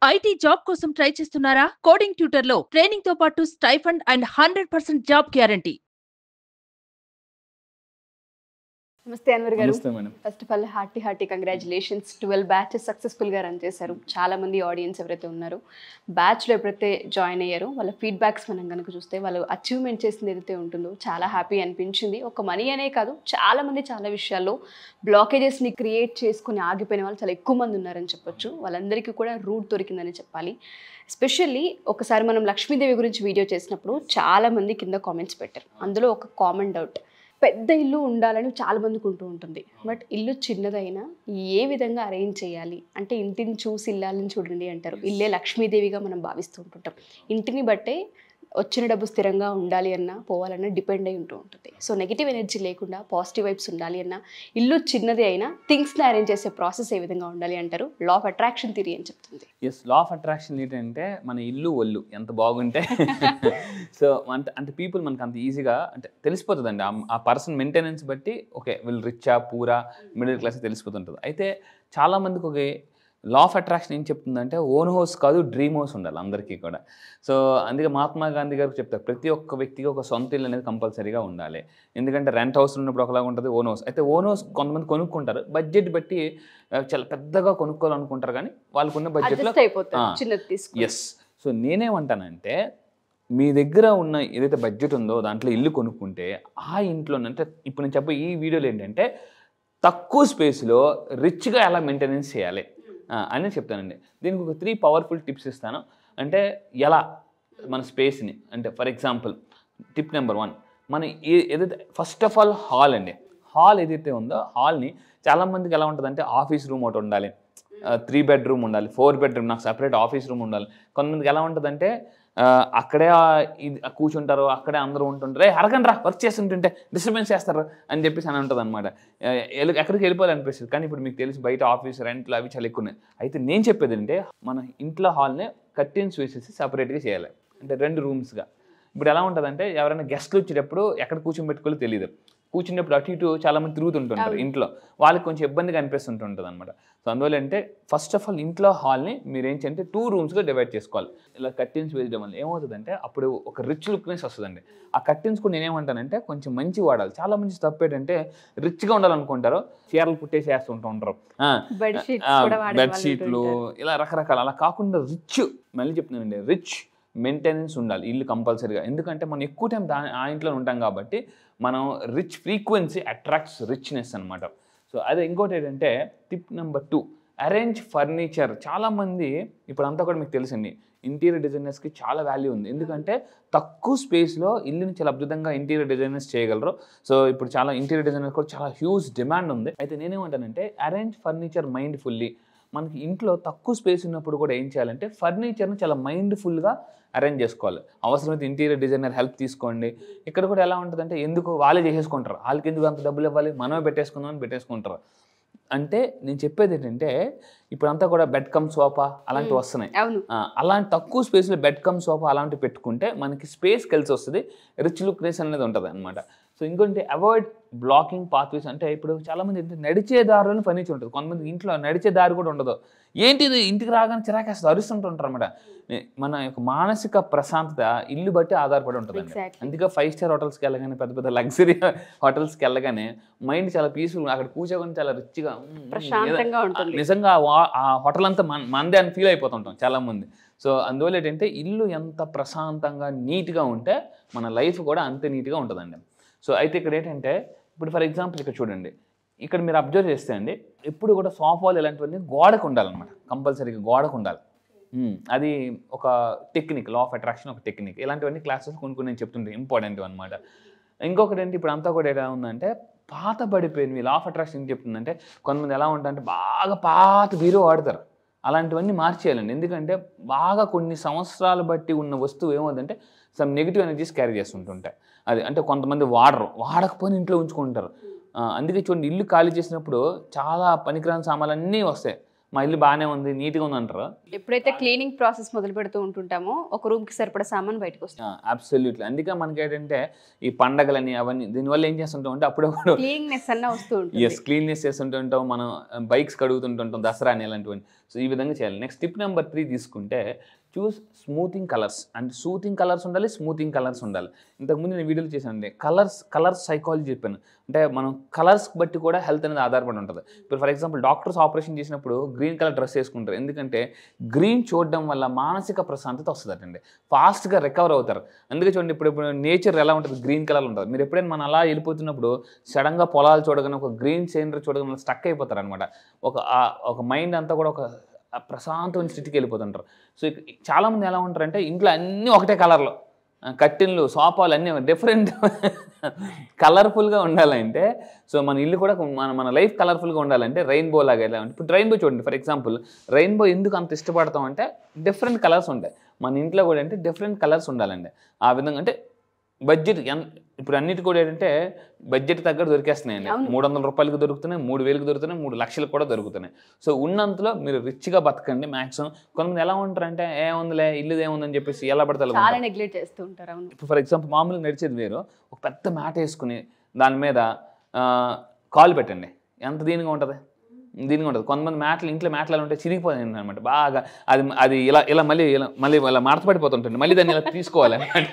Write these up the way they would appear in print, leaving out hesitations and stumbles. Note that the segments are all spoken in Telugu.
ఐటీ జాబ్ కోసం ట్రై చేస్తున్నారా? కోడింగ్ ట్యూటర్లో ట్రైనింగ్‌తో పాటు స్టైఫండ్ అండ్ 100% జాబ్ గ్యారంటీ. నమస్తే అన్వర్ గారు. నమస్తే madam. First of all hearty congratulations. 12 batches సక్సెస్ఫుల్గా రన్ చేశారు. చాలా మంది ఆడియన్స్ ఎవరైతే ఉన్నారో బ్యాచ్లో ఎప్పుడైతే జాయిన్ అయ్యారో వాళ్ళ ఫీడ్బ్యాక్స్ మనం కనుక చూస్తే వాళ్ళు అచీవ్మెంట్ చేసింది ఏదైతే ఉంటుందో చాలా హ్యాపీ అనిపించింది. ఒక మనీ అనే కాదు, చాలా మంది చాలా విషయాల్లో బ్లాకేజెస్ని క్రియేట్ చేసుకుని ఆగిపోయిన వాళ్ళు చాలా ఎక్కువ మంది ఉన్నారని చెప్పొచ్చు. వాళ్ళందరికీ కూడా రూట్ దొరికిందని చెప్పాలి. ఎస్పెషల్లీ ఒకసారి మనం లక్ష్మీదేవి గురించి వీడియో చేసినప్పుడు చాలామంది కింద కామెంట్స్ పెట్టారు. అందులో ఒక కామన్ డౌట్, పెద్ద ఇల్లు ఉండాలని చాలా మందికి ఉంటూ ఉంటుంది. బట్ ఇల్లు చిన్నదైనా ఏ విధంగా అరేంజ్ చేయాలి అంటే ఇంటిని చూసి ఇల్లాలని చూడండి అంటారు. ఇల్లే లక్ష్మీదేవిగా మనం భావిస్తూ ఉంటుంటాం. ఇంటిని బట్టే వచ్చిన డబ్బు స్థిరంగా ఉండాలి అన్నా పోవాలన్నా డిపెండ్ అయి ఉంటూ ఉంటుంది. సో నెగిటివ్ ఎనర్జీ లేకుండా పాజిటివ్ వైబ్స్ ఉండాలి అన్నా ఇల్లు చిన్నది అయినా థింగ్స్ని అరేంజ్ చేసే ప్రాసెస్ ఏ విధంగా ఉండాలి అంటారు. లా ఆఫ్ అట్రాక్షన్ థియరీ అని చెప్తుంది. ఎస్, లా ఆఫ్ అట్రాక్షన్ ఏంటంటే మన ఇల్లు ఒళ్ళు ఎంత బాగుంటే సో అంటే పీపుల్ మనకు అంత ఈజీగా అంటే తెలిసిపోతుందండి. ఆ పర్సన్ మెయింటెనెన్స్ బట్టి ఓకే వీళ్ళు రిచ్చా పూరా మిడిల్ క్లాస్ తెలిసిపోతుంటుంది. అయితే చాలామందికి ఒక లా ఆఫ్ అట్రాక్షన్ ఏం చెప్తుందంటే ఓన్ హౌస్ కాదు డ్రీమ్ హౌస్ ఉండాలి అందరికీ కూడా. సో అందుకే మహాత్మా గాంధీ గారు చెప్తారు ప్రతి ఒక్క వ్యక్తికి ఒక సొంత ఇల్లు అనేది కంపల్సరీగా ఉండాలి. ఎందుకంటే రెంట్ హౌస్ ఉన్నప్పుడు ఒకలాగా ఉంటుంది ఓన్ హౌస్. అయితే ఓన్ హౌస్ కొంతమంది కొనుక్కుంటారు, బడ్జెట్ బట్టి చాలా పెద్దగా కొనుక్కోవాలనుకుంటారు, కానీ వాళ్ళకున్న బడ్జెట్లో ఎస్. సో నేనేమంటానంటే మీ దగ్గర ఉన్న ఏదైతే బడ్జెట్ ఉందో దాంట్లో ఇల్లు కొనుక్కుంటే ఆ ఇంట్లో అంటే ఇప్పుడు నేను చెప్పే ఈ వీడియోలో ఏంటంటే తక్కువ స్పేస్లో రిచ్గా ఎలా మెయింటెనెన్స్ చేయాలి అని చెప్తానండి. దీనికి ఒక 3 పవర్ఫుల్ టిప్స్ ఇస్తాను. అంటే ఎలా మన స్పేస్ని అంటే ఫర్ ఎగ్జాంపుల్ టిప్ నెంబర్ 1 మన ఏదైతే ఫస్ట్ ఆఫ్ ఆల్ హాల్ అండి. హాల్ ఏదైతే ఉందో హాల్ని చాలామందికి ఎలా ఉంటుందంటే ఆఫీస్ రూమ్ ఒకటి ఉండాలి, 3 బెడ్రూమ్ ఉండాలి, 4 బెడ్రూమ్, నాకు సపరేట్ ఆఫీస్ రూమ్ ఉండాలి. కొంతమందికి ఎలా ఉంటుందంటే అక్కడే కూర్చుంటారు, అక్కడే అందరూ ఉంటుంటారు, అరగండి రా వర్క్ చేస్తుంటుంటే డిస్టర్బెన్స్ చేస్తారు అని చెప్పేసి అని ఉంటుంది అనమాట. ఎక్కడికి వెళ్ళిపోవాలనిపిస్తుంది. కానీ ఇప్పుడు మీకు తెలిసి బయట ఆఫీస్ రెంట్లు అవి చాలా ఎక్కువ ఉన్నాయి. అయితే నేను చెప్పేది అంటే మన ఇంట్లో హాల్ని కర్టెన్స్ వేసేసి సపరేట్గా చేయాలి, అంటే 2 రూమ్స్గా. ఇప్పుడు ఎలా ఉంటుందంటే ఎవరైనా గెస్ట్లు వచ్చేటప్పుడు ఎక్కడ కూర్చోబెట్టుకోవాలో తెలియదు, కూర్చున్నప్పుడు అటు ఇటు చాలామంది తిరుగుతుంటుంటారు ఇంట్లో, వాళ్ళకి కొంచెం ఇబ్బందిగా అనిపిస్తుంటుంది అనమాట. సో అందువల్ల అంటే ఫస్ట్ ఆఫ్ ఆల్ ఇంట్లో హాల్ని మీరు ఏంటంటే 2 రూమ్స్గా డివైడ్ చేసుకోవాలి. ఇలా కర్టెన్స్ వేయడం వల్ల ఏమవుతుందంటే అప్పుడు ఒక రిచ్ లుక్నెస్ వస్తుందండి. ఆ కర్టెన్స్ కూడా నేనేమంటానంటే కొంచెం మంచి వాడాలి. చాలా మంచి తప్పు ఏంటంటే రిచ్గా ఉండాలనుకుంటారు, చీరలు పుట్టేసి వేస్తుంటూ ఉంటారు, బెడ్షీట్లు ఇలా రకరకాల. అలా కాకుండా రిచ్, మళ్ళీ చెప్తున్నానండి రిచ్ మెయింటెనెన్స్ ఉండాలి ఇల్లు కంపల్సరీగా. ఎందుకంటే మనం ఎక్కువ టైం ఆ ఇంట్లో ఉంటాం కాబట్టి మనం రిచ్ ఫ్రీక్వెన్సీ అట్రాక్ట్స్ రిచ్నెస్ అనమాట. సో అదే ఇంకోటి ఏంటంటే టిప్ నెంబర్ 2 అరేంజ్ ఫర్నిచర్. చాలామంది ఇప్పుడంతా కూడా మీకు తెలుసండి ఇంటీరియర్ డిజైనర్స్కి చాలా వాల్యూ ఉంది. ఎందుకంటే తక్కువ స్పేస్లో ఇల్లుని చాలా అద్భుతంగా ఇంటీరియర్ డిజైనర్స్ చేయగలరు. సో ఇప్పుడు చాలా ఇంటీరియర్ డిజైనర్స్ కూడా చాలా హ్యూజ్ డిమాండ్ ఉంది. అయితే నేనేమంటానంటే అరేంజ్ ఫర్నిచర్ మైండ్ఫుల్లీ. మనకి ఇంట్లో తక్కువ స్పేస్ ఉన్నప్పుడు కూడా ఏం చేయాలంటే ఫర్నిచర్ని చాలా మైండ్ఫుల్గా అరేంజ్ చేసుకోవాలి. అవసరమైతే ఇంటీరియర్ డిజైనర్ హెల్ప్ తీసుకోండి. ఇక్కడ కూడా ఎలా ఉంటుందంటే ఎందుకు వాళ్ళే చేసేసుకుంటారు, వాళ్ళకి ఎందుకు అంత డబ్బులు ఇవ్వాలి, మనమే పెట్టేసుకుందాం అని పెట్టేసుకుంటారు. అంటే నేను చెప్పేది ఏంటంటే ఇప్పుడంతా కూడా బెడ్ కమ్ సోఫా అలాంటివి వస్తున్నాయి. అలాంటి తక్కువ స్పేస్లో బెడ్ కమ్ సోఫా అలాంటివి పెట్టుకుంటే మనకి స్పేస్ కలిసి వస్తుంది, రిచ్ లుక్నెస్ అనేది ఉంటుంది అనమాట. సో ఇంకొంటే అవాయిడ్ బ్లాకింగ్ పాత్వేస్. అంటే ఇప్పుడు చాలామంది నడిచే దారిలోనే ఫర్నిచర్ ఉంటుంది, కొంతమంది ఇంట్లో నడిచే దారి కూడా ఉండదు. ఏంటిది ఇంటికి రాగానే చిరాకేస్తుంది, అరుస్తుంటుంటారు అనమాట. మన యొక్క మానసిక ప్రశాంతత ఇల్లు బట్టి ఆధారపడి ఉంటుందండి. అందుకే 5 స్టార్ హోటల్స్కి వెళ్ళగానే, పెద్ద పెద్ద లగ్జరీ హోటల్స్కి వెళ్ళగానే మైండ్ చాలా పీస్ఫుల్, అక్కడ కూర్చోగానే చాలా రిచ్గా నిజంగా ఆ హోటల్ అంతా మందే అని ఫీల్ అయిపోతుంటాం చాలామంది. సో అందువల్ల ఏంటంటే ఇల్లు ఎంత ప్రశాంతంగా నీట్గా ఉంటే మన లైఫ్ కూడా అంతే నీట్గా ఉంటుందండి. సో అయితే ఇక్కడ ఏంటంటే ఇప్పుడు ఫర్ ఎగ్జాంపుల్ ఇక్కడ చూడండి, ఇక్కడ మీరు అబ్జర్వ్ చేస్తే అండి ఎప్పుడు కూడా సోఫాలు ఇలాంటివన్నీ గోడకు ఉండాలన్నమాట, కంపల్సరీగా గోడకు ఉండాలి. అది ఒక టెక్నిక్, లా ఆఫ్ అట్రాక్షన్ ఒక టెక్నిక్. ఇలాంటివన్నీ క్లాసెస్ కొన్ని నేను చెప్తుంటే ఇంపార్టెంట్ అనమాట. ఇంకొకటి ఏంటి ఇప్పుడు అంతా కూడా ఎలా ఉందంటే పాత పడిపోయినవి. లా ఆఫ్ అట్రాక్షన్ ఏం చెప్తుందంటే కొంతమంది ఎలా ఉంటారంటే బాగా పాత బీరో వాడతారు, అలాంటివన్నీ మార్చేయాలండి. ఎందుకంటే బాగా కొన్ని సంవత్సరాలు బట్టి ఉన్న వస్తువు ఏమవుతుందంటే సమ్ నెగిటివ్ ఎనర్జీస్ క్యారీ చేస్తుంటుంటాయి. అది అంటే కొంతమంది వాడకపోయిన ఇంట్లో ఉంచుకుంటారు. అందుకే చూడండి ఇల్లు ఖాళీ చేసినప్పుడు చాలా పనికిరాని సామాన్లు అన్నీ వస్తాయి. మా ఇల్లు బాగానే ఉంది నీట్గా ఉంది అంటారు. ఎప్పుడైతే క్లీనింగ్ ప్రాసెస్ మొదలు పెడుతూ ఉంటుంటామో ఒక రూమ్కి సరిపడా సామాన్ బయటకు వస్తుంది. అబ్సల్యూట్లీ. అందుకే మనకి ఏంటంటే ఈ పండగలని అవన్నీ దీనివల్ల ఏం చేస్తుంటాం అంటే అప్పుడప్పుడు క్లీనింగ్నెస్ అన్న వస్తూ ఉంటుంది. క్లీన్నెస్ చేస్తుంటుంటాం, మనం బైక్స్ కడుగుతుంటుంటాం, దసరా అని ఇలాంటివన్నీ. సో ఈ విధంగా చేయాలి. నెక్స్ట్ టిప్ నెంబర్ 3 తీసుకుంటే చూస్ స్మూతింగ్ కలర్స్. అంటే సూతింగ్ కలర్స్ ఉండాలి, స్మూతింగ్ కలర్స్ ఉండాలి. ఇంతకుముందు నేను వీడియోలు చేశానండి, కలర్స్ సైకాలజీ చెప్పాను. అంటే మనం కలర్స్ బట్టి కూడా హెల్త్ అనేది ఆధారపడి ఉంటుంది. ఇప్పుడు ఫర్ ఎగ్జాంపుల్ డాక్టర్స్ ఆపరేషన్ చేసినప్పుడు గ్రీన్ కలర్ డ్రెస్ వేసుకుంటారు. ఎందుకంటే గ్రీన్ చూడడం వల్ల మానసిక ప్రశాంతత వస్తుందటండి, ఫాస్ట్గా రికవర్ అవుతారు. అందుకే చూడండి, ఇప్పుడు నేచర్ ఎలా ఉంటుంది, గ్రీన్ కలర్ ఉంటుంది. మీరు ఎప్పుడైనా మనం అలా వెళ్ళిపోతున్నప్పుడు సడన్గా పొలాలు చూడగానే ఒక గ్రీన్ సీనరీ చూడగానే స్టక్ అయిపోతారు అనమాట. ఒక మైండ్ అంతా కూడా ఒక ప్రశాంతమైన స్థితికి వెళ్ళిపోతుంటారు. సో చాలామంది ఎలా ఉంటారంటే ఇంట్లో అన్నీ ఒకటే కలర్లో, కట్టెన్లు సోఫాలు అన్నీ డిఫరెంట్ కలర్ఫుల్గా ఉండాలంటే, సో మన ఇల్లు కూడా మన లైఫ్ కలర్ఫుల్గా ఉండాలంటే రెయిన్బో లాగా ఎలా అంటే, ఇప్పుడు రెయిన్బో చూడండి ఫర్ ఎగ్జాంపుల్, రెయిన్బో ఎందుకు అంత ఇష్టపడతాం అంటే డిఫరెంట్ కలర్స్ ఉంటాయి. మన ఇంట్లో కూడా అంటే డిఫరెంట్ కలర్స్ ఉండాలండి. ఆ విధంగా అంటే బడ్జెట్ ఇప్పుడు అన్నిటి కూడా ఏంటంటే బడ్జెట్ తగ్గట్టు దొరికేస్తున్నాయండి. 300 రూపాయలకి దొరుకుతున్నాయి, 3000కి దొరుకుతున్నాయి, 3 లక్షలకు కూడా దొరుకుతున్నాయి. సో ఉన్నంతలో మీరు రిచ్గా బతకండి మ్యాక్సిమం. కొంతమంది ఎలా ఉంటారంటే ఏముందిలే ఇల్లు ఏముందని చెప్పేసి ఎలా పడతారు, చాలా నెగ్లెక్ట్ చేస్తూ ఉంటారు. ఇప్పుడు ఫర్ ఎగ్జాంపుల్ మామూలుగా నడిచేది వేరు, ఒక పెద్ద మ్యాట్ వేసుకుని దాని మీద కాలు పెట్టండి, ఎంత దీనిగా ఉంటుంది, దీనిగా ఉంటుంది. కొంతమంది ఇంట్లో మ్యాట్లు ఉంటే చిరిగిపోతాయి అనమాట బాగా. అది ఇలా మళ్ళీ ఇలా మార్చబడిపోతుంటుంది. మళ్ళీ దాన్ని ఇలా తీసుకోవాలి అనమాట.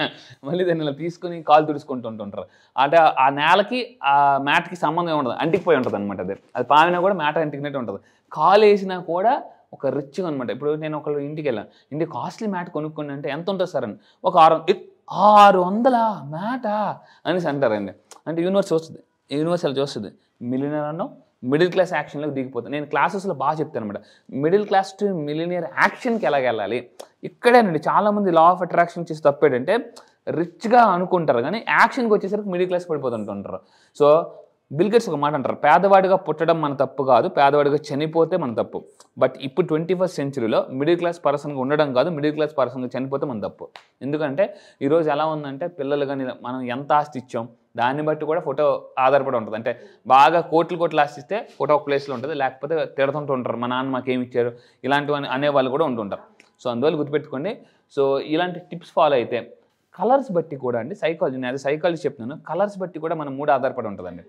మళ్ళీ దాన్ని ఇలా తీసుకుని కాలు తుడుచుకుంటుంటుంటారు. అంటే ఆ నేలకి ఆ మ్యాట్కి సంబంధం ఉండదు, అంటికిపోయి ఉంటుంది అనమాట. అది పావినా కూడా మ్యాట్ అంటికినట్టు ఉంటుంది. కాలు వేసినా కూడా ఒక రిచ్గా అనమాట. ఇప్పుడు నేను ఒకళ్ళు ఇంటికి వెళ్ళాను, ఇంటికి కాస్ట్లీ మ్యాట్ కొనుక్కోండి అంటే ఎంత ఉంటుంది సార్ అని, ఒక 600 మ్యాటా అనేసి అంటారండి. అంటే యూనివర్స్ అలా చూస్తుంది. మిలియనర్ అన్నో మిడిల్ క్లాస్ యాక్షన్లోకి దిగిపోతుంది. నేను క్లాసెస్లో బాగా చెప్తాను అనమాట, మిడిల్ క్లాస్ టు మిలియనియర్ యాక్షన్కి ఎలాగ వెళ్ళాలి. ఇక్కడేనండి చాలామంది లా ఆఫ్ అట్రాక్షన్ చేసి తప్పేటంటే రిచ్గా అనుకుంటారు కానీ యాక్షన్కి వచ్చేసరికి మిడిల్ క్లాస్ పడిపోతుంటారు. సో బిల్ గేట్స్ ఒక మాట అంటారు, పేదవాడిగా పుట్టడం మన తప్పు కాదు, పేదవాడిగా చనిపోతే మన తప్పు. బట్ ఇప్పుడు 21st సెంచరీలో మిడిల్ క్లాస్ పర్సన్గా ఉండడం కాదు, మిడిల్ క్లాస్ పర్సన్గా చనిపోతే మన తప్పు. ఎందుకంటే ఈరోజు ఎలా ఉందంటే పిల్లలు కానీ మనం ఎంత ఆస్తి ఇచ్చాం దాన్ని బట్టి కూడా ఫోటో ఆధారపడి ఉంటుంది. అంటే బాగా కోట్లు ఆస్తి ఇస్తే ఫోటో ఒక ప్లేస్లో ఉంటుంది, లేకపోతే తిడుతుంటూ ఉంటారు మా నాన్న మాకేమి ఇచ్చారు ఇలాంటివన్నీ అనేవాళ్ళు కూడా ఉంటుంటారు. సో అందువల్ల గుర్తుపెట్టుకోండి. సో ఇలాంటి టిప్స్ ఫాలో అయితే కలర్స్ బట్టి కూడా అండి సైకాలజీ, నేను అది సైకాలజీ చెప్తున్నాను, కలర్స్ బట్టి కూడా మన మూడు ఆధారపడి ఉంటుందండి.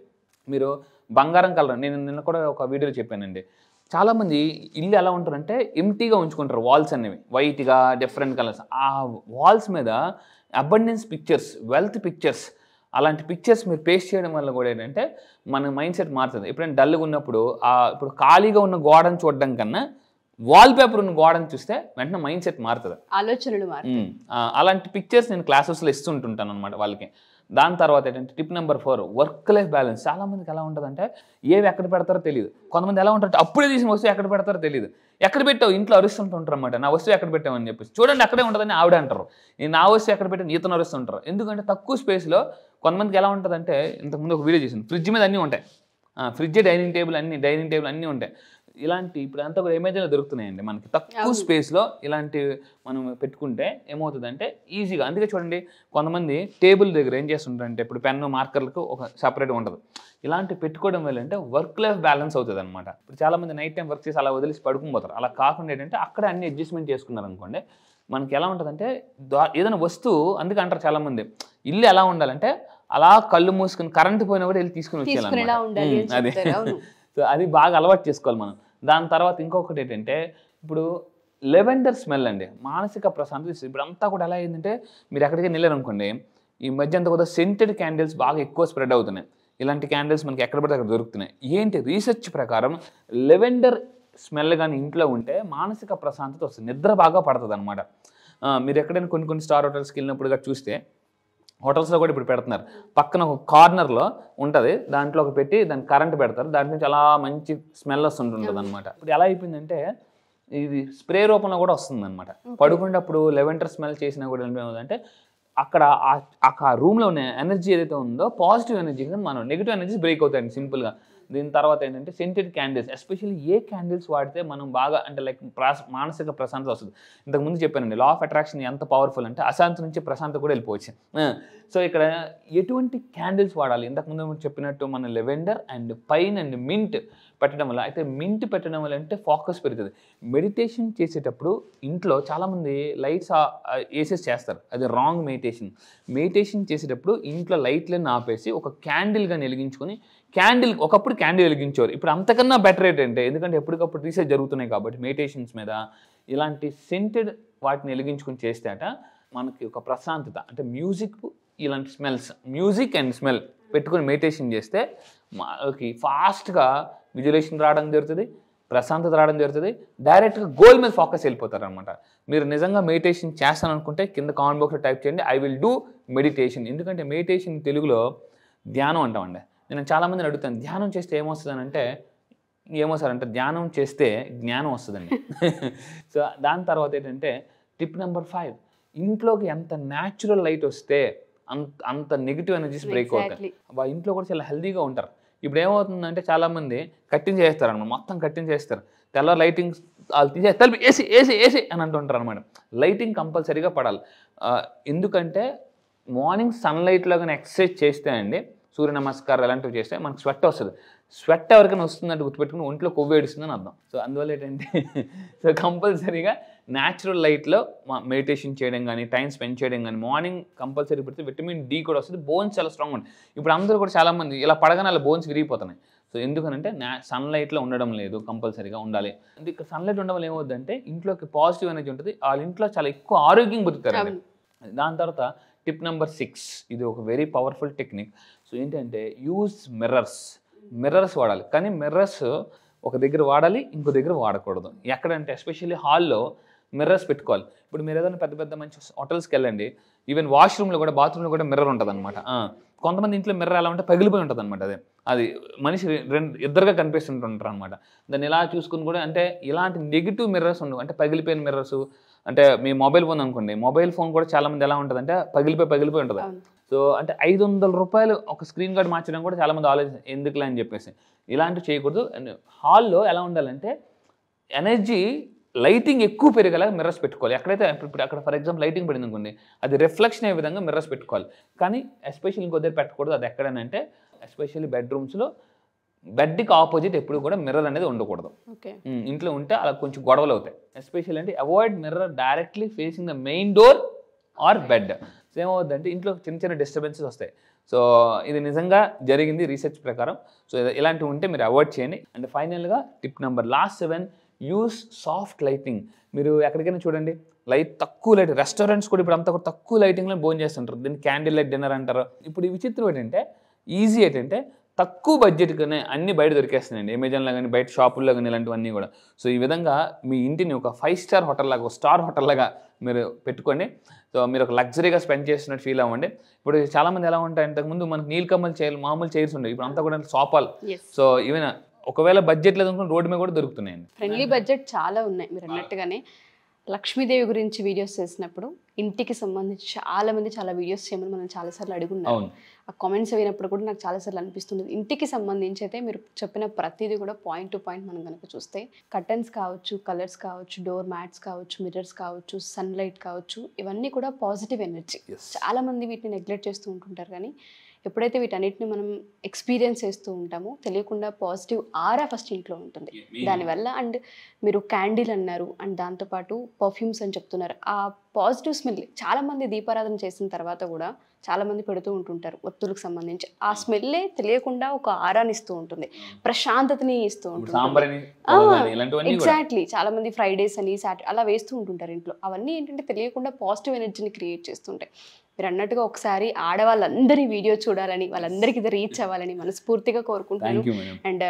మీరు బంగారం కలర్, నేను నిన్న కూడా ఒక వీడియోలో చెప్పానండి, చాలామంది ఇల్లు ఎలా ఉంటారంటే ఎంటీగా ఉంచుకుంటారు, వాల్స్ అనేవి వైట్గా డిఫరెంట్ కలర్స్. ఆ వాల్స్ మీద అబండెన్స్ పిక్చర్స్, వెల్త్ పిక్చర్స్, అలాంటి పిక్చర్స్ మీరు పేస్ట్ చేయడం వల్ల కూడా ఏంటంటే మన మైండ్ సెట్ మారుతుంది. ఎప్పుడైనా డల్గా ఉన్నప్పుడు ఇప్పుడు ఖాళీగా ఉన్న గోడను చూడడం కన్నా వాల్ పేపర్ ఉన్న గోడను చూస్తే వెంటనే మైండ్ సెట్ మారుతుంది, ఆలోచనలు మారుతాయి. అలాంటి పిక్చర్స్ నేను క్లాసెస్లో ఇస్తుంటుంటాను అనమాట వాళ్ళకి. దాని తర్వాత ఏంటంటే tip number 4 work life balance. చాలామందికి ఎలా ఉంటుందంటే ఏవి ఎక్కడ పెడతారో తెలియదు. కొంతమంది ఎలా ఉంటారంటే అప్పుడే తీసిన వస్తువు ఎక్కడ పెడతారో తెలియదు. ఎక్కడ పెట్టావు ఇంట్లో అరుస్తుంటుంటారు అనమాట, నా వస్తువు ఎక్కడ పెట్టామని చెప్పేసి. చూడండి అక్కడే ఉంటుందని ఆవిడ అంటారు, నేను నా వస్తువు ఎక్కడ పెట్టాను ఈతను అరుస్తుంటారు. ఎందుకంటే తక్కువ స్పేస్లో కొంతమందికి ఎలా ఉంటుందంటే, ఇంతకుముందు ఒక వీడియో చేసింది, ఫ్రిడ్జ్ మీద అన్నీ ఉంటాయి, ఫ్రిడ్జ్ డైనింగ్ టేబుల్ అన్నీ ఉంటాయి. ఇలాంటి ఇప్పుడు అంతా కూడా అమెజాన్లో దొరుకుతున్నాయండి మనకి తక్కువ స్పేస్లో. ఇలాంటి మనం పెట్టుకుంటే ఏమవుతుందంటే ఈజీగా. అందుకే చూడండి కొంతమంది టేబుల్ దగ్గర ఏం చేస్తుంటారంటే ఇప్పుడు పెన్ను మార్కర్లకు ఒక సపరేట్గా ఉంటుంది. ఇలాంటి పెట్టుకోవడం వల్ల అంటే వర్క్ లైఫ్ బ్యాలెన్స్ అవుతుంది అనమాట. ఇప్పుడు చాలామంది నైట్ టైం వర్క్ చేసి అలా వదిలేసి పడుకుపోతారు. అలా కాకుండా ఏంటంటే అక్కడ అన్ని అడ్జస్ట్మెంట్ చేసుకున్నారు అనుకోండి, మనకి ఎలా ఉంటుందంటే ఏదైనా వస్తువు, అందుకే అంటారు చాలామంది ఇల్లు ఎలా ఉండాలంటే అలా కళ్ళు మూసుకుని కరెంటు పోయినా కూడా వెళ్ళి తీసుకుని వచ్చేయాలన్నమాట. అది సో అది బాగా అలవాటు చేసుకోవాలి మనం. దాని తర్వాత ఇంకొకటి ఏంటంటే ఇప్పుడు లెవెండర్ స్మెల్ అండి, మానసిక ప్రశాంతత. ఇప్పుడు అంతా కూడా ఎలా అయిందంటే మీరు ఎక్కడికి వెళ్ళారు అనుకోండి, ఈ మధ్య అంతా కూడా సెంటెడ్ క్యాండిల్స్ బాగా ఎక్కువ స్ప్రెడ్ అవుతున్నాయి. ఇలాంటి క్యాండిల్స్ మనకి ఎక్కడ పడితే అక్కడ దొరుకుతున్నాయి. ఏంటి రీసెర్చ్ ప్రకారం లెవెండర్ స్మెల్ కానీ ఇంట్లో ఉంటే మానసిక ప్రశాంతత వస్తుంది, నిద్ర బాగా పడుతుంది అనమాట. మీరు ఎక్కడైనా కొన్ని స్టార్ హోటల్స్కి వెళ్ళినప్పుడుగా చూస్తే, హోటల్స్లో కూడా ఇప్పుడు పెడుతున్నారు, పక్కన ఒక కార్నర్లో ఉంటుంది, దాంట్లో ఒక పెట్టి దాన్ని కరెంట్ పెడతారు, దాంట్లో నుంచి అలా మంచి స్మెల్ వస్తుంటుంది అనమాట. ఇప్పుడు ఎలా అయిపోయిందంటే ఇది స్ప్రే రూపంలో కూడా వస్తుంది అనమాట. పడుకునేటప్పుడు లెవెండర్ స్మెల్ చేసినా కూడా ఏమవుతుందంటే అక్కడ ఆ రూమ్లో ఉన్న ఎనర్జీ ఏదైతే ఉందో పాజిటివ్ ఎనర్జీ కానీ మనం నెగిటివ్ ఎనర్జీస్ బ్రేక్ అవుతాయండి సింపుల్గా. దీని తర్వాత ఏంటంటే సెంటెడ్ క్యాండిల్స్, ఎస్పెషల్లీ ఏ క్యాండిల్స్ వాడితే మనం బాగా అంటే లైక్ మానసిక ప్రశాంతత వస్తుంది. ఇంతకుముందు చెప్పానండి లా ఆఫ్ అట్రాక్షన్ ఎంత పవర్ఫుల్ అంటే అశాంతి నుంచి ప్రశాంతత కూడా వెళ్ళిపోవచ్చు. సో ఇక్కడ ఎటువంటి క్యాండిల్స్ వాడాలి, ఇంతకుముందు చెప్పినట్టు మన lavender and pine and mint పెట్టడం వల్ల, అయితే మింట్ పెట్టడం వల్ల అంటే ఫోకస్ పెరుగుతుంది. మెడిటేషన్ చేసేటప్పుడు ఇంట్లో చాలామంది లైట్స్ వేసేసి చేస్తారు, అది రాంగ్ మెడిటేషన్. మెడిటేషన్ చేసేటప్పుడు ఇంట్లో లైట్లను ఆపేసి ఒక క్యాండిల్గా వెలిగించుకొని, క్యాండిల్ ఒకప్పుడు క్యాండిల్ వెలిగించేవారు, ఇప్పుడు అంతకన్నా బెటర్ ఏంటంటే ఎందుకంటే ఎప్పటికప్పుడు రీసెర్చ్ జరుగుతున్నాయి కాబట్టి మెడిటేషన్స్ మీద ఇలాంటి సెంటెడ్ వాటిని వెలిగించుకొని చేస్తే అట మనకి ఒక ప్రశాంతత అంటే మ్యూజిక్, ఇలాంటి స్మెల్స్, మ్యూజిక్ అండ్ స్మెల్ పెట్టుకొని మెడిటేషన్ చేస్తే మనకి ఫాస్ట్గా విజువలేషన్ రావడం జరుగుతుంది, ప్రశాంతత రావడం జరుగుతుంది, డైరెక్ట్గా గోల్ మీద ఫోకస్ వెళ్ళిపోతారు అనమాట. మీరు నిజంగా మెడిటేషన్ చేస్తాను అనుకుంటే కింద కామెంట్ బాక్స్లో టైప్ చేయండి, ఐ విల్ డూ మెడిటేషన్. ఎందుకంటే మెడిటేషన్ తెలుగులో ధ్యానం అంటామండి. నేను చాలామందిని అడుగుతాను ధ్యానం చేస్తే ఏమొస్తుందని అంటే, ఏమో సార్ అంటే ధ్యానం చేస్తే జ్ఞానం వస్తుందండి. సో దాని తర్వాత ఏంటంటే టిప్ నెంబర్ 5, ఇంట్లోకి ఎంత న్యాచురల్ లైట్ వస్తే అంత నెగిటివ్ ఎనర్జీస్ బ్రేక్ అవుతాయి. ఇంట్లో కూడా చాలా హెల్దీగా ఉంటారు. ఇప్పుడు ఏమవుతుందంటే చాలామంది కట్టింగ్ చేస్తారు అనమాట, మొత్తం కట్టింగ్ చేస్తారు, తెల్ల లైటింగ్ వాళ్ళు తీసే తలుపు ఏసీ ఏసీ ఏసీ అని అంటుంటారు అనమాట. లైటింగ్ కంపల్సరీగా పడాలి. ఎందుకంటే మార్నింగ్ సన్లైట్లో కానీ ఎక్సర్సైజ్ చేస్తే అండి, సూర్య నమస్కారం అలాంటివి చేస్తే మనకు స్వెట్ వస్తుంది. స్వెట్ ఎవరికైనా వస్తుందంటే గుర్తుపెట్టుకుని ఒంట్లో కొవ్వు ఏడుస్తుందని అర్థం. సో అందువల్ల ఏంటంటే సో కంపల్సరీగా న్యాచురల్ లైట్లో మెడిటేషన్ చేయడం కానీ, టైం స్పెండ్ చేయడం కానీ, మార్నింగ్ కంపల్సరీ పెడితే విటమిన్ డి కూడా వస్తుంది, బోన్స్ చాలా స్ట్రాంగ్ ఉంటుంది. ఇప్పుడు అందరూ కూడా చాలామంది ఇలా పడగానే అలా బోన్స్ విరిగిపోతున్నాయి. సో ఎందుకనంటే సన్లైట్లో ఉండడం లేదు, కంపల్సరీగా ఉండాలి. అంటే ఇక్కడ సన్లైట్ ఉండడం వల్ల ఏమవుతుందంటే ఇంట్లోకి పాజిటివ్ ఎనర్జీ ఉంటుంది, వాళ్ళ ఇంట్లో చాలా ఎక్కువ ఆరోగ్యం బతుకుతారండి. దాని తర్వాత టిప్ నెంబర్ 6, ఇది ఒక వెరీ పవర్ఫుల్ టెక్నిక్. సో ఏంటంటే యూజ్ మిర్రర్స్ వాడాలి. కానీ మిర్రర్స్ ఒక దగ్గర వాడాలి, ఇంకో దగ్గర వాడకూడదు. ఎక్కడంటే ఎస్పెషల్లీ హాల్లో మిర్రర్స్ పెట్టుకోవాలి. ఇప్పుడు మీరు ఏదైనా పెద్ద పెద్ద మంచి హోటల్స్కి వెళ్ళండి, ఈవెన్ వాష్రూమ్లో కూడా, బాత్రూమ్లో కూడా మిర్రర్ ఉంటుంది అనమాట. కొంతమంది ఇంట్లో మిర్రర్ ఎలా ఉంటే పగిలిపోయి ఉంటుంది అనమాట. అది మనిషి ఇద్దరుగా కనిపిస్తుంటుంటారు అనమాట. దాన్ని ఇలా చూసుకుని కూడా అంటే ఇలాంటి నెగిటివ్ మిర్రర్స్ ఉండవు. అంటే పగిలిపోయిన మిర్రర్స్ అంటే మీ మొబైల్ ఫోన్ అనుకోండి, మొబైల్ ఫోన్ కూడా చాలామంది ఎలా ఉంటుంది అంటే పగిలిపోయి ఉంటుంది. సో అంటే 500 రూపాయలు ఒక స్క్రీన్ గార్డ్ మార్చడం కూడా చాలామంది ఆలోచన ఎందుకులే అని చెప్పేసి ఇలాంటివి చేయకూడదు. అండ్ హాల్లో ఎలా ఉండాలంటే ఎనర్జీ లైటింగ్ ఎక్కువ పెరిగేలాగా మిర్రర్స్ పెట్టుకోవాలి. ఎక్కడైతే ఇప్పుడు అక్కడ ఫర్ ఎగ్జాంపుల్ లైటింగ్ పడింది అనుకోండి, అది రిఫ్లెక్షన్ అయ్యే విధంగా మిర్రర్స్ పెట్టుకోవాలి. కానీ ఎస్పెషల్లీ ఇంకో దగ్గర పెట్టకూడదు. అది ఎక్కడనంటే ఎస్పెషల్లీ బెడ్రూమ్స్లో బెడ్కి ఆపోజిట్ ఎప్పుడు కూడా మిర్రర్ అనేది ఉండకూడదు. ఇంట్లో ఉంటే అలా కొంచెం గొడవలు అవుతాయి. ఎస్పెషల్లీ అంటే avoid mirror directly facing the main door are bed. So ఏమవుతుందంటే ఇంట్లో చిన్న చిన్న డిస్టర్బెన్సెస్ వస్తాయి. సో ఇది నిజంగా జరిగింది రీసెర్చ్ ప్రకారం. సో ఇలాంటివి ఉంటే మీరు అవాయిడ్ చేయండి. అండ్ ఫైనల్గా tip number last 7, use soft lighting. మీరు ఎక్కడికైనా చూడండి, లైట్ తక్కువ లైట్, రెస్టారెంట్స్ కూడా ఇప్పుడు అంతా కూడా తక్కువ లైటింగ్లో భోజనం చేస్తుంటారు, దీన్ని క్యాండిల్ లైట్ డిన్నర్ అంటారు. ఇప్పుడు ఈ విచిత్రం ఏంటంటే ఈజీ ఏంటంటే తక్కువ బడ్జెట్గానే అన్ని బయట దొరికేస్తున్నాయండి, అమెజాన్లో కానీ బయట షాపుల్లో కానీ ఇలాంటివన్నీ కూడా. సో ఈ విధంగా మీ ఇంటిని ఒక 5 స్టార్ హోటల్ లాగా, ఒక స్టార్ హోటల్ లాగా మీరు పెట్టుకోండి. సో మీరు ఒక లగ్జరీగా స్పెండ్ చేస్తున్నట్టు ఫీల్ అవ్వండి. ఇప్పుడు చాలామంది ఎలా ఉంటాయి, ఇంతకుముందు మనకు నీలకమ్మల చైర్లు, మామూలు చైర్స్ ఉండేవి, ఇప్పుడు అంతా కూడా సోఫాలు. సో ఈవెన్ ఒకవేళ బడ్జెట్ లేదనుకుని రోడ్డు మీద కూడా దొరుకుతున్నాయండి. ఫ్రెండ్లీ బడ్జెట్ చాలా ఉన్నాయి. మీరు అన్నట్టుగానే లక్ష్మీదేవి గురించి వీడియోస్ చేసినప్పుడు ఇంటికి సంబంధించి చాలా వీడియోస్ చేయమని మనం చాలాసార్లు అడుగున్నాం. ఆ కామెంట్స్ వినప్పుడు కూడా నాకు చాలాసార్లు అనిపిస్తుంది, ఇంటికి సంబంధించి అయితే మీరు చెప్పిన ప్రతిదీ కూడా పాయింట్ టు పాయింట్ మనం కనుక చూస్తే కర్టన్స్ కావచ్చు, కలర్స్ కావచ్చు, డోర్ మ్యాట్స్ కావచ్చు, మిర్రర్స్ కావచ్చు, సన్లైట్ కావచ్చు, ఇవన్నీ కూడా పాజిటివ్ ఎనర్జీ. చాలామంది వీటిని నెగ్లెక్ట్ చేస్తూ ఉంటుంటారు. కానీ ఎప్పుడైతే వీటన్నిటిని మనం ఎక్స్పీరియన్స్ చేస్తూ ఉంటామో తెలియకుండా పాజిటివ్ ఆరా ఫస్ట్ ఇంట్లో ఉంటుంది దానివల్ల. అండ్ మీరు క్యాండిల్ అన్నారు, అండ్ దాంతోపాటు పర్ఫ్యూమ్స్ అని చెప్తున్నారు. ఆ పాజిటివ్ స్మెల్ చాలామంది దీపారాధన చేసిన తర్వాత కూడా చాలామంది పెడుతూ ఉంటుంటారు ఒత్తులకు సంబంధించి. ఆ స్మెల్లే తెలియకుండా ఒక ఆరాని ఇస్తూ ఉంటుంది, ప్రశాంతతని ఇస్తూ ఉంటుంది. ఎగ్జాక్ట్లీ. చాలామంది ఫ్రైడేస్ అని సాటర్డే అలా వేస్తూ ఉంటుంటారు ఇంట్లో. అవన్నీ ఏంటంటే తెలియకుండా పాజిటివ్ ఎనర్జీని క్రియేట్ చేస్తుంటాయి. మీరు అన్నట్టుగా ఒకసారి ఆడవాళ్ళందరి వీడియో చూడాలని, వాళ్ళందరికీ ఇది రీచ్ అవ్వాలని మనస్ఫూర్తిగా కోరుకుంటాను. అండ్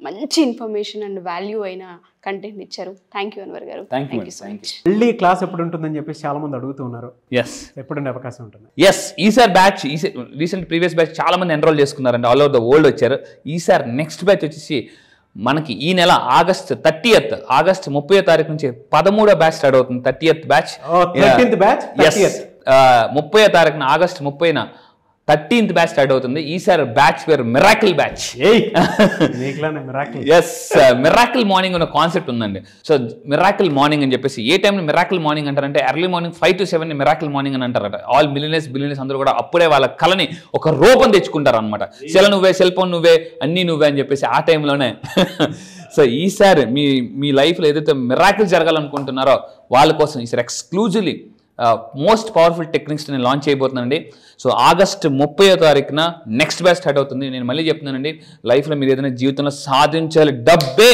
మంచి ఇన్ఫర్మేషన్ అండ్ వాల్యూ అయిన కంటెంట్ ఇచ్చారు. థ్యాంక్ యూ అన్వర్ గారు. Thank you so much. మళ్ళీ క్లాస్ ఎప్పుడు ఉంటుందని చెప్పేసి చాలా మంది అడుగుతూ ఉన్నారు. ఎప్పుడుండే అవకాశం ఉంటుంది? ఈసారి బ్యాచ్ రీసెంట్ ప్రీవియస్ బ్యాచ్ చాలా మంది ఎన్రోల్ చేసుకున్నారండి, ఆల్ ఓవర్ ద వరల్డ్ వచ్చారు. ఈసారి నెక్స్ట్ బ్యాచ్ వచ్చేసి మనకి ఈ నెల ఆగస్ట్ 30వ తారీఖు నుంచి 13వ బ్యాచ్ స్టార్ట్ అవుతుంది. 30th బ్యాచ్ 30th బ్యాచ్ 30వ తారీఖున ఆగస్ట్ 30న 13th బ్యాచ్ స్టార్ట్ అవుతుంది. ఈసారి బ్యాచ్ పేరు miracle batch. Yes, miracle morning అనే కాన్సెప్ట్ ఉందండి. సో మిరాకిల్ మార్నింగ్ అని చెప్పేసి ఏ టైంలో మిరాకిల్ మార్నింగ్ అంటారంటే early morning 5 to 7 miracle morning అని అంటారట. ఆల్ బిలియనర్స్ అందరూ కూడా అప్పుడే వాళ్ళ కళని ఒక రూపం తెచ్చుకుంటారు అనమాట. నువ్వే, సెల్ ఫోన్ నువ్వే, అన్నీ నువ్వే అని చెప్పేసి ఆ టైంలోనే. సో ఈసారి మీ లైఫ్లో ఏదైతే మిరాకిల్ జరగాలనుకుంటున్నారో వాళ్ళ కోసం ఈసారి ఎక్స్క్లూజివ్లీ మోస్ట్ పవర్ఫుల్ టెక్నిక్స్ నేను లాంచ్ చేయబోతున్నానండి. సో ఆగస్ట్ 30వ తారీఖున నెక్స్ట్ బ్యాచ్ స్టార్ట్ అవుతుంది. నేను మళ్ళీ చెప్తున్నానండి, లైఫ్లో మీరు ఏదైనా జీవితంలో సాధించాలి, డబ్బే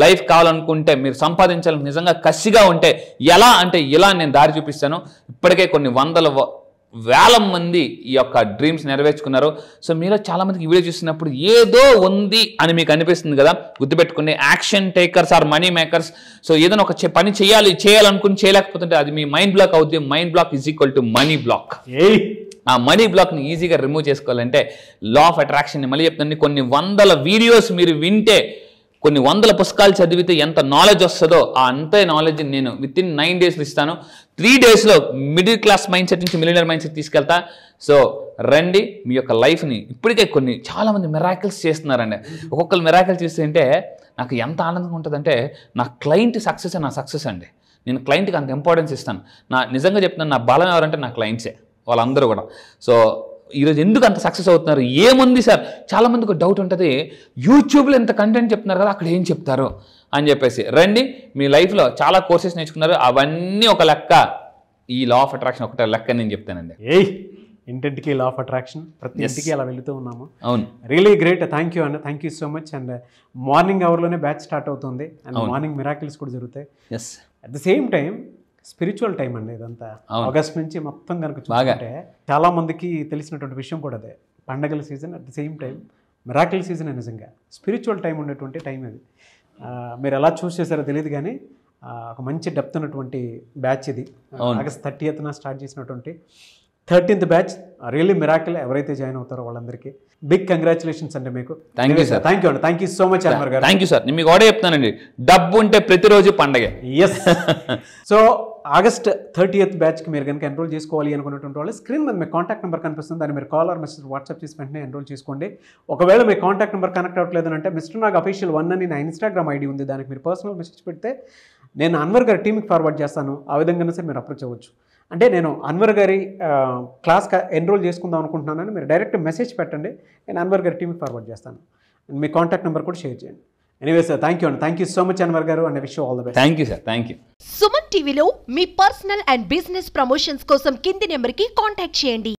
లైఫ్ కావాలనుకుంటే, మీరు సంపాదించాలి నిజంగా కసిగా ఉంటే ఎలా అంటే ఇలా నేను దారి చూపిస్తాను. ఇప్పటికే కొన్ని వేల మంది ఈ యొక్క డ్రీమ్స్ నెరవేర్చుకున్నారు. సో మీలో చాలా మందికి వీడియో చూసినప్పుడు ఏదో ఉంది అని మీకు అనిపిస్తుంది కదా. గుర్తుపెట్టుకుని action takers are money makers. So ఏదైనా ఒక పని చేయాలనుకుని చేయలేకపోతుంటే అది మీ మైండ్ బ్లాక్ అవుతుంది. Mind block is equal to money block. ఆ మనీ బ్లాక్ని ఈజీగా రిమూవ్ చేసుకోవాలంటే లా ఆఫ్ అట్రాక్షన్ మళ్ళీ చెప్తాను. కొన్ని వందల వీడియోస్ మీరు వింటే, కొన్ని వందల పుస్తకాలు చదివితే ఎంత నాలెడ్జ్ వస్తుందో అంతే నాలెడ్జ్ నేను విత్-ఇన్ 9 days ఇస్తాను. 3 daysలో మిడిల్ క్లాస్ మైండ్ సెట్ నుంచి మిలియనర్ మైండ్ సెట్ తీసుకెళ్తా. సో రండి, మీ యొక్క లైఫ్ని ఇప్పటికే చాలామంది మిరాకిల్స్ చేస్తున్నారండి. ఒక్కొక్కరు మిరాకిల్ చేస్తుంటే నాకు ఎంత ఆనందంగా ఉంటుందంటే, నా క్లయింట్ సక్సెస్ నా సక్సెస్ అండి. నేను క్లయింట్కి అంత ఇంపార్టెన్స్ ఇస్తాను. నిజంగా చెప్తున్నాను, నా బలం ఎవరంటే నా క్లయింట్సే, వాళ్ళందరూ కూడా. సో ఈరోజు ఎందుకు అంత సక్సెస్ అవుతున్నారు? ఏముంది సార్, చాలామందికి డౌట్ ఉంటుంది, యూట్యూబ్లో ఎంత కంటెంట్ చెప్తున్నారు కదా, అక్కడ ఏం చెప్తారు అని చెప్పేసి. రండి, మీ లైఫ్లో చాలా కోర్సెస్ నేర్చుకున్నారు, అవన్నీ ఒక లెక్క. ఈ లా ఆఫ్ అట్రాక్షన్ ఒకటే లెక్క నేను చెప్తానండి. ఇంటింటికి లా ఆఫ్ అట్రాక్షన్, ప్రతి ఇంటికి అలా వెళుతూ ఉన్నాము. అవును, రియలీ గ్రేట్. థ్యాంక్ యూ అండి, thank you so much. And morning అవర్లోనే బ్యాచ్ స్టార్ట్ అవుతుంది అండ్ మార్నింగ్ మిరాకిల్స్ కూడా జరుగుతాయి. Yes, at the same time spiritual time అండి ఇదంతా. ఆగస్ట్ నుంచి మొత్తం కనుక చూసుకుంటే చాలా మందికి తెలిసినటువంటి విషయం కూడా అదే. పండగల season, at the same time miracle season. నిజంగా స్పిరిచువల్ టైం ఉన్నటువంటి టైం అది. మీరు ఎలా చూస్ చేశారో తెలియదు కానీ ఒక మంచి డెప్త్ ఉన్నటువంటి బ్యాచ్ ఇది. ఆగస్ట్ 30th స్టార్ట్ చేసినటువంటి 13th బ్యాచ్ రియల్లీ మిరాకిల్. ఎవరైతే జాయిన్ అవుతారో వాళ్ళందరికీ బిగ్ కంగ్రాచులేషన్స్ అండి మీకు. Thank you sir. Thank you అండి, thank you so much Anwar గారు. Thank you sir. నేను మీకు కూడా చెప్తానండి, డబ్బు ఉంటే ప్రతిరోజు పండగే. ఎస్. సో ఆగస్ట్ 30th బ్యాచ్కి మీరు కనుక ఎన్రోల్ చేసుకోవాలి అనుకున్నటువంటి వాళ్ళు స్క్రీన్ మీద మీ కాంటాక్ట్ నెంబర్ కనిపిస్తుంది, దాన్ని మీరు కాల్ ఆర్ మెసేజ్ వాట్సాప్ చేసి వెంటనే ఎన్రోల్ చేసుకోండి. ఒకవేళ మీ కాంటాక్ట్ నెంబర్ కనెక్ట్ అవ్వట్లేదు అంటే మిస్టర్ నాగ్ అఫీషియల్ 1 అని నా ఇన్స్టాగ్రామ్ ఐడి ఉంది, దానికి మీరు పర్సనల్ మెసేజ్ పెడితే నేను అన్వర్ గారి టీమ్కి ఫార్వర్డ్ చేస్తాను. ఆ విధంగా సరే మీరు అప్రోచ్ అవ్వచ్చు. అంటే నేను అన్వర్ గారి క్లాస్ ఎన్రోల్ చేసుకుందాం అనుకుంటున్నానని మీరు డైరెక్ట్ మెసేజ్ పెట్టండి, నేను అన్వర్ గారి టీమ్కి ఫార్వర్డ్ చేస్తాను. మీ కాంటాక్ట్ నెంబర్ కూడా షేర్ చేయండి. ఎనీవే సార్, థ్యాంక్ యూ అండి, thank you so much Anwar గారు and wish you all the best. Thank you sir, thank you. Suman టీవీలో మీ పర్సనల్ అండ్ బిజినెస్ ప్రమోషన్స్ కోసం కింది నెంబర్కి కాంటాక్ట్ చేయండి.